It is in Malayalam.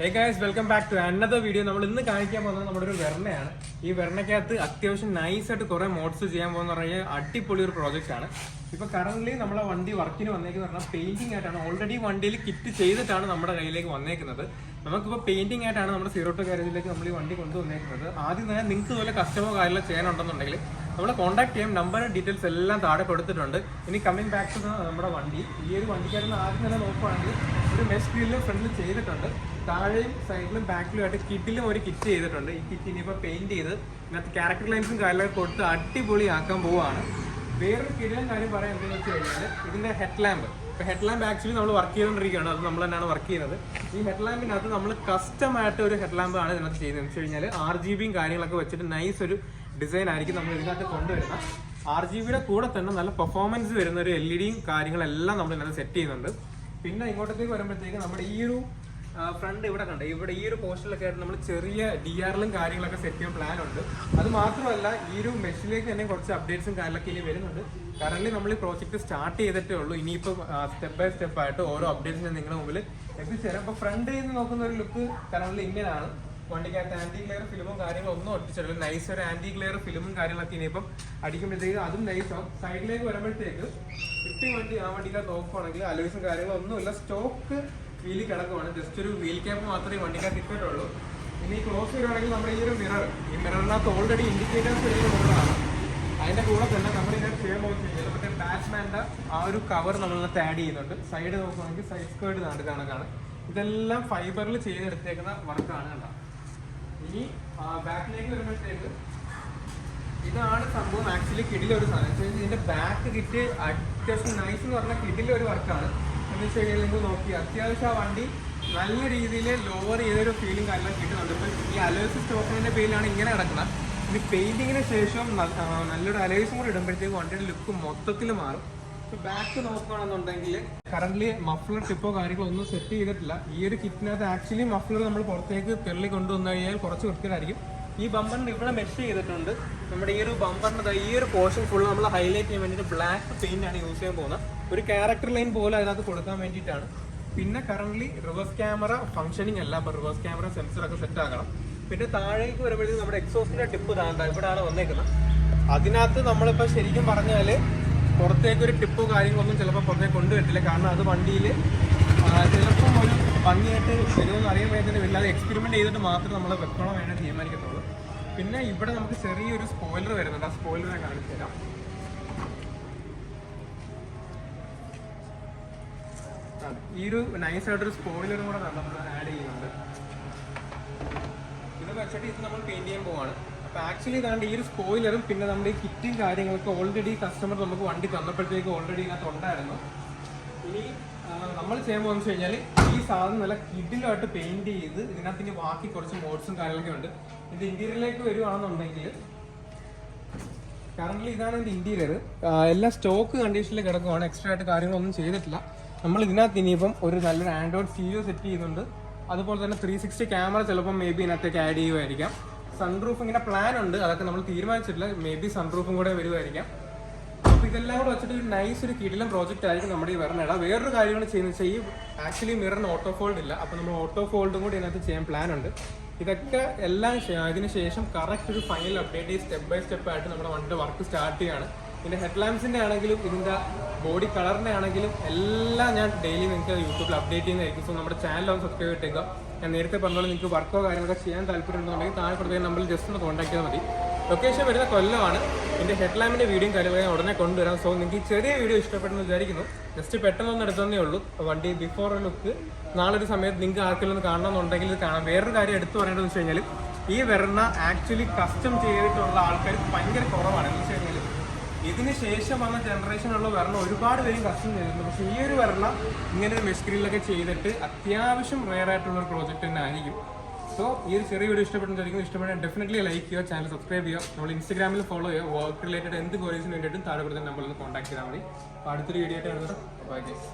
Hey guys, welcome back to another video. നമ്മൾ ഇന്ന് കാണിക്കാൻ പോകുന്നത് നമ്മുടെ ഒരു വെർണയാണ്. ഈ വെർണയ്ക്കകത്ത് അത്യാവശ്യം നൈസ് ആയിട്ട് കുറെ മോഡ്സ് ചെയ്യാൻ പോകുന്ന പറഞ്ഞാൽ അടിപൊളി ഒരു പ്രോജക്റ്റ് ആണ്. ഇപ്പൊ കറന്റ് നമ്മളെ വണ്ടി വർക്കിന് വന്നേക്കെന്ന് പറഞ്ഞാൽ പെയിന്റിംഗ് ആയിട്ടാണ്. ഓൾറെഡി വണ്ടിയിൽ കിറ്റ് ചെയ്തിട്ടാണ് നമ്മുടെ കയ്യിലേക്ക് വന്നേക്കുന്നത്. നമുക്കിപ്പോൾ പെയിന്റിംഗ് ആയിട്ടാണ് നമ്മുടെ സീറോ ടു ഗാരേജിലേക്ക് നമ്മൾ ഈ വണ്ടി കൊണ്ടുവന്നേക്കുന്നത്. ആദ്യം തന്നെ നിങ്ങൾക്ക് ഇതുപോലെ കസ്റ്റമർ കാര്യങ്ങൾ ചെയ്യാനുണ്ടെന്നുണ്ടെങ്കിൽ നമ്മളെ കോൺടാക്ട് ചെയ്യാം. നമ്പർ ഡീറ്റെയിൽസ് എല്ലാം താഴെ കൊടുത്തിട്ടുണ്ട്. ഇനി കമ്മിങ് ബാക്ക് ടു നമ്മുടെ വണ്ടി, ഈ ഒരു വണ്ടിക്കാരന് ആദ്യം തന്നെ നോക്കുകയാണെങ്കിൽ ഒരു മെഷ് ഗ്രില്ല് ഫ്രണ്ടിൽ ചെയ്തിട്ടുണ്ട്. താഴെയും സൈഡിലും ബാക്കിലും ആയിട്ട് കിറ്റിലും ഒരു കിറ്റ് ചെയ്തിട്ടുണ്ട്. ഈ കിറ്റ് ഇനിയിപ്പോൾ പെയിന്റ് ചെയ്ത് ഇതിനകത്ത് ക്യാരക്ടർ ലൈൻസും കാര്യങ്ങളൊക്കെ കൊടുത്ത് അടിപൊളി ആക്കാൻ പോവുകയാണ്. വേറൊരു കിടിലൻ കാര്യം പറയാൻ എന്താണെന്ന് വെച്ച് കഴിഞ്ഞാൽ ഇതിൻ്റെ ഹെഡ് ലാമ്പ്. ഇപ്പോൾ ഹെഡ് ലാമ്പ് ആക്ച്വലി നമ്മൾ വർക്ക് ചെയ്തുകൊണ്ടിരിക്കുകയാണ്. അത് നമ്മൾ തന്നെയാണ് വർക്ക് ചെയ്യുന്നത്. ഈ ഹെഡ് ലാമ്പിനകത്ത് നമ്മൾ കസ്റ്റമായിട്ട് ഒരു ഹെഡ് ലാമ്പാണ് ഇതിനകത്ത് ചെയ്യുന്നത്. എന്ന് വെച്ച് കഴിഞ്ഞാൽ RGBയും കാര്യങ്ങളൊക്കെ വെച്ചിട്ട് നൈസ് ഒരു ഡിസൈൻ ആയിരിക്കും നമ്മൾ ഇതിനകത്ത് കൊണ്ടുവരുന്നത്. RGBയുടെ കൂടെ തന്നെ നല്ല പെർഫോമൻസ് വരുന്ന ഒരു LED കാര്യങ്ങളെല്ലാം നമ്മൾ ഇതിനകത്ത് സെറ്റ് ചെയ്യുന്നുണ്ട്. പിന്നെ ഇങ്ങോട്ടത്തേക്ക് വരുമ്പോഴത്തേക്ക് നമ്മുടെ ഈ ഒരു ഫ്രണ്ട് ഇവിടെ കണ്ട ഇവിടെ ഈ ഒരു പോർഷനിലൊക്കെ ആയിട്ട് നമ്മൾ ചെറിയ DRLും കാര്യങ്ങളൊക്കെ സെറ്റ് ചെയ്യാൻ പ്ലാൻ ഉണ്ട്. അത് മാത്രമല്ല ഈ ഒരു മെഷിലേക്ക് തന്നെ കുറച്ച് അപ്ഡേറ്റ്സും കാര്യങ്ങളൊക്കെ ഇനി വരുന്നുണ്ട്. കറന്റ് നമ്മൾ ഈ പ്രോജക്റ്റ് സ്റ്റാർട്ട് ചെയ്തിട്ടേ ഉള്ളൂ. ഇനിയിപ്പോൾ സ്റ്റെപ്പ് ബൈ സ്റ്റെപ്പ് ആയിട്ട് ഓരോ അപ്ഡേറ്റ്സ് ഞാൻ നിങ്ങളുടെ മുമ്പിൽ എത്തിച്ചേരാം. അപ്പോൾ ഫ്രണ്ടിൽ നിന്ന് നോക്കുന്ന ഒരു ലുക്ക് കറന്റ് ഇങ്ങനെയാണ്. വണ്ടിക്കകത്ത് ആന്റി ഗ്ലെയർ ഫിലിമും കാര്യങ്ങളും ഒന്നും ഒട്ടിച്ചിട്ടില്ല. നൈസ് ഒരു ആന്റി ഗ്ലെയർ ഫിലിമും കാര്യങ്ങളൊക്കെ ഇനിയിപ്പം അടിക്കുമ്പോഴത്തേക്ക് അതും നൈസാവും. സൈഡിലേക്ക് വരുമ്പോഴത്തേക്ക് ആ വണ്ടിക്കകത്ത് നോക്കുവാണെങ്കിൽ അലോയ്സും കാര്യങ്ങളും ഒന്നുമില്ല. സ്റ്റോക്ക് വീലിൽ കിടക്കുവാണ്. ജസ്റ്റ് ഒരു വീൽ ക്യാപ്പ് മാത്രമേ വണ്ടിക്കകത്ത് ഇട്ടിട്ടുള്ളൂ. ഇനി ക്ലോസ് ചെയ്യുകയാണെങ്കിൽ നമ്മുടെ ഈ ഒരു ഈ മിററിനകത്ത് ഓൾറെഡി ഇൻഡിക്കേറ്റേഴ്സ് വരുന്ന മിററാണ്. അതിന്റെ കൂടെ തന്നെ നമ്മൾ ഇതിനകത്ത് ചെയ്യാൻ പോകുന്നത് മറ്റേ ബാറ്റ്സ്മാൻ്റെ ആ ഒരു കവർ നമ്മളിനകത്ത് ആഡ് ചെയ്യുന്നുണ്ട്. സൈഡ് നോക്കുകയാണെങ്കിൽ സൈഡ് സ്ക്വേർഡ് നാട് കണക്കാണ്. ഇതെല്ലാം ഫൈബറിൽ ചെയ്തെടുത്തേക്കുന്ന വർക്കാണ് കേട്ടോ. ഇനി ബാക്കിലേക്ക് വരുമ്പോഴത്തേക്ക് ഇതാണ് സംഭവം. ആക്ച്വലി കിടിലെ ഒരു സാധനം. ഇതിന്റെ ബാക്ക് കിറ്റ് അത്യാവശ്യം നൈസ് എന്ന് പറഞ്ഞാൽ കിടിലെ ഒരു വർക്കാണ്. എന്ന് വെച്ച് കഴിഞ്ഞാൽ നിങ്ങൾ നോക്കി അത്യാവശ്യം ആ വണ്ടി നല്ല രീതിയിൽ ലോവർ ചെയ്തൊരു ഫീലിംഗ് കാര്യങ്ങൾ കിട്ടുന്നുണ്ട്. ഇപ്പം ഈ അലോയ്സ് സ്റ്റോക്കിന്റെ പേരിലാണ് ഇങ്ങനെ കിടക്കുന്നത്. ഇനി പെയിന്റിങ്ങിന് ശേഷം നല്ലൊരു അലോയ്സും കൂടെ ഇടുമ്പോഴത്തേക്ക് വണ്ടിയുടെ ലുക്ക് മൊത്തത്തിൽ മാറും. ഇപ്പൊ ബാക്ക് നോക്കുകയാണെന്നുണ്ടെങ്കിൽ കറന്റ് മഫ്ലർ ടിപ്പോ കാര്യങ്ങളോ ഒന്നും സെറ്റ് ചെയ്തിട്ടില്ല. ഈ ഒരു കിറ്റിനകത്ത് ആക്ച്വലി മഫ്ലർ നമ്മൾ പുറത്തേക്ക് തെള്ളി കൊണ്ടുവന്നു കഴിഞ്ഞാൽ കുറച്ച് വൃത്തിയായിരിക്കും. ഈ ബമ്പറിന് ഇവിടെ മെഷ് ചെയ്തിട്ടുണ്ട്. നമ്മുടെ ഈ ഒരു ബമ്പറിന്റെ ഈ ഒരു പോർഷൻ ഫുൾ നമ്മൾ ഹൈലൈറ്റ് ചെയ്യാൻ വേണ്ടിയിട്ട് ബ്ലാക്ക് പെയിന്റ് ആണ് യൂസ് ചെയ്യാൻ പോകുന്നത്. ഒരു ക്യാരക്ടർ ലൈൻ പോലെ അതിനകത്ത് കൊടുക്കാൻ വേണ്ടിയിട്ടാണ്. പിന്നെ കറന്റ് റിവേഴ്സ് ക്യാമറ ഫംഗ്ഷനിങ് അല്ല. അപ്പോൾ റിവേഴ്സ് ക്യാമറ സെൻസറൊക്കെ സെറ്റ് ആക്കണം. പിന്നെ താഴേക്ക് വരുമ്പോഴത്തേക്ക് നമ്മുടെ എക്സോസ്റ്റിന്റെ ടിപ്പ് ഇവിടെയാണ് വന്നേക്കുന്നത്. അതിനകത്ത് നമ്മളിപ്പോൾ ശരിക്കും പറഞ്ഞാൽ പുറത്തേക്ക് ഒരു ടിപ്പോ കാര്യങ്ങളൊന്നും ചിലപ്പോൾ പുറത്തേക്ക് കൊണ്ടുവരത്തില്ല. കാരണം അത് വണ്ടിയിൽ ചിലപ്പം ഒരു ഭംഗിയായിട്ട് വരുമെന്ന് അറിയാൻ വേണ്ടി വല്ലാതെ എക്സ്പെരിമെന്റ് ചെയ്തിട്ട് മാത്രമേ നമ്മൾ വെക്കണം വേണ്ടി തീരുമാനിക്കത്തുള്ളൂ. പിന്നെ ഇവിടെ നമുക്ക് ചെറിയൊരു സ്പോയിലർ വരുന്നുണ്ട്. ആ സ്പോയിലർ ഞാൻ കാണിച്ചു തരാം. ഈ ഒരു നൈസായിട്ടൊരു സ്പോയിലറും കൂടെ നമ്മൾ ആഡ് ചെയ്യുന്നുണ്ട്. ഇത് വെച്ചിട്ട് ഇത് നമ്മൾ പെയിന്റ് ചെയ്യാൻ പോവാണ്. അപ്പോൾ ആക്ച്വലി ഇതാണ്ട് ഈ ഒരു സ്പോയിലറും പിന്നെ നമ്മുടെ ഈ കിറ്റും കാര്യങ്ങളൊക്കെ ഓൾറെഡി കസ്റ്റമർ നമുക്ക് വണ്ടി തന്നപ്പോഴത്തേക്ക് ഓൾറെഡി ഇതിനകത്ത് ഉണ്ടായിരുന്നു. ഇനി നമ്മൾ ചെയ്യാൻ പോകുന്നത് വെച്ച് കഴിഞ്ഞാൽ ഈ സാധനം നല്ല കിഡിലായിട്ട് പെയിന്റ് ചെയ്ത് ഇതിനകത്ത് ഇനി ബാക്കി കുറച്ച് മോഡ്സും കാര്യങ്ങളൊക്കെ ഉണ്ട്. ഇത് ഇന്റീരിയറിലേക്ക് വരുവാണെന്നുണ്ടെങ്കിൽ കറന്റ് ഇതാണ് ഇതിന്റെ ഇന്റീരിയർ. എല്ലാ സ്റ്റോക്ക് കണ്ടീഷനിൽ കിടക്കുവാണ്. എക്സ്ട്രാ ആയിട്ട് കാര്യങ്ങളൊന്നും ചെയ്തിട്ടില്ല. നമ്മൾ ഇതിനകത്ത് ഇനിയിപ്പം ഒരു നല്ലൊരു ആൻഡ്രോയിഡ് സ്റ്റീരിയോ സെറ്റ് ചെയ്യുന്നുണ്ട്. അതുപോലെ തന്നെ 360 ക്യാമറ ചിലപ്പോൾ മേ ബി ഇതിനകത്തേക്ക് ആഡ് ചെയ്യുമായിരിക്കാം. സൺറൂഫ് ഇങ്ങനെ പ്ലാൻ ഉണ്ട്. അതൊക്കെ നമ്മൾ തീരുമാനിച്ചിട്ടില്ല. മേ ബി സൺറൂഫും കൂടെ വരുമായിരിക്കാം. അപ്പോൾ ഇതെല്ലാം കൂടെ വെച്ചിട്ട് ഒരു നൈസ് ഒരു കിടിലൻ പ്രോജക്റ്റ് ആയിരിക്കും നമ്മുടെ ഈ വെർണയുടെ. വേറൊരു കാര്യമാണ് ചെയ്യുന്നത് വെച്ചാൽ ഈ ആക്ച്വലി മിററിന് ഓട്ടോ ഫോൾഡ് ഇല്ല. അപ്പോൾ നമ്മൾ ഓട്ടോ ഫോൾഡും കൂടി ഇതിനകത്ത് ചെയ്യാൻ പ്ലാൻ ഉണ്ട്. ഇതൊക്കെ എല്ലാം ഇതിന് ശേഷം കറക്റ്റ് ഒരു final update step by step ആയിട്ട് നമ്മുടെ വണ്ടിയുടെ വർക്ക് സ്റ്റാർട്ട് ചെയ്യുകയാണ്. ഇതിൻ്റെ ഹെഡ് ലാമ്പ്സിൻ്റെ ആണെങ്കിലും ഇതിൻ്റെ ബോഡി കളറിൻ്റെ ആണെങ്കിലും എല്ലാം ഞാൻ ഡെയിലി നിങ്ങൾക്ക് യൂട്യൂബിൽ അപ്ഡേറ്റ് ചെയ്യുന്നതായിരിക്കും. സോ നമ്മുടെ ചാനൽ ഒന്ന് സബ്സ്ക്രൈബ് ചെയ്തേക്കുക. ഞാൻ നേരത്തെ പറഞ്ഞാൽ നിങ്ങൾക്ക് വർക്കോ കാര്യങ്ങളൊക്കെ ചെയ്യാൻ താല്പര്യമുണ്ടെന്നുണ്ടെങ്കിൽ താഴെ കൊടുത്ത നമ്പറിൽ ജസ്റ്റ് ഒന്ന് കോൺടാക്ട് ചെയ്താൽ മതി. ലൊക്കേഷൻ വരുന്ന കൊല്ലമാണ്. എൻ്റെ ഹെഡ് ലാമ്പിൻ്റെ വീഡിയോയും കാര്യങ്ങളും ഞാൻ ഉടനെ കൊണ്ടുവരാം. സോ നിങ്ങൾക്ക് ഈ ചെറിയ വീഡിയോ ഇഷ്ടപ്പെട്ടെന്ന് വിചാരിക്കുന്നു. ജസ്റ്റ് പെട്ടെന്നൊന്നും എടുത്തതേ ഉള്ളൂ. വണ്ടി ബിഫോർ ലുക്ക് നാളൊരു സമയത്ത് നിങ്ങൾക്ക് ആർക്കെങ്കിലും ഒന്ന് കാണണമെന്നുണ്ടെങ്കിൽ ഇത് കാണാം. വേറൊരു കാര്യം എടുത്തു പറയേണ്ടതെന്ന് വെച്ച് കഴിഞ്ഞാൽ ഈ വെർണ ആക്ച്വലി കസ്റ്റം ചെയ്തിട്ടുള്ള ആൾക്കാർ ഭയങ്കര കുറവാണ്. എന്ന് വെച്ച് കഴിഞ്ഞാൽ ഇതിന് ശേഷം വന്ന ജനറേഷനുള്ള വെർണ ഒരുപാട് പേരും കസ്റ്റം ചെയ്തിട്ടുണ്ട്. പക്ഷേ ഈ ഒരു വെർണ ഇങ്ങനെ ഒരു മെഷ് ഗ്രില്ലൊക്കെ ചെയ്തിട്ട് അത്യാവശ്യം റെയർ ആയിട്ടുള്ള ഒരു പ്രോജക്റ്റ് തന്നെ ആയിരിക്കും. സോ ഈ ഒരു ചെറിയ വീഡിയോ ഇഷ്ടപ്പെട്ടാൽ ഡെഫിനറ്റ്ലി ലൈക്ക് ചെയ്യുക, ചാനൽ സബ്സ്ക്രൈബ് ചെയ്യുക. നമ്മൾ ഇൻസ്റ്റാഗ്രാമിൽ ഫോളോ ചെയ്യുക. വർക്ക് റിലേറ്റഡ് എന്ത് ക്വയറീസിന് വേണ്ടിയിട്ടും താഴെ കൊടുത്ത നമ്പറിൽ നിന്ന് കോൺടാക്ട് ചെയ്താൽ മതി. അപ്പോൾ അടുത്തൊരു വീഡിയോ ആയിട്ട് കാണുന്നത്. Bye guys.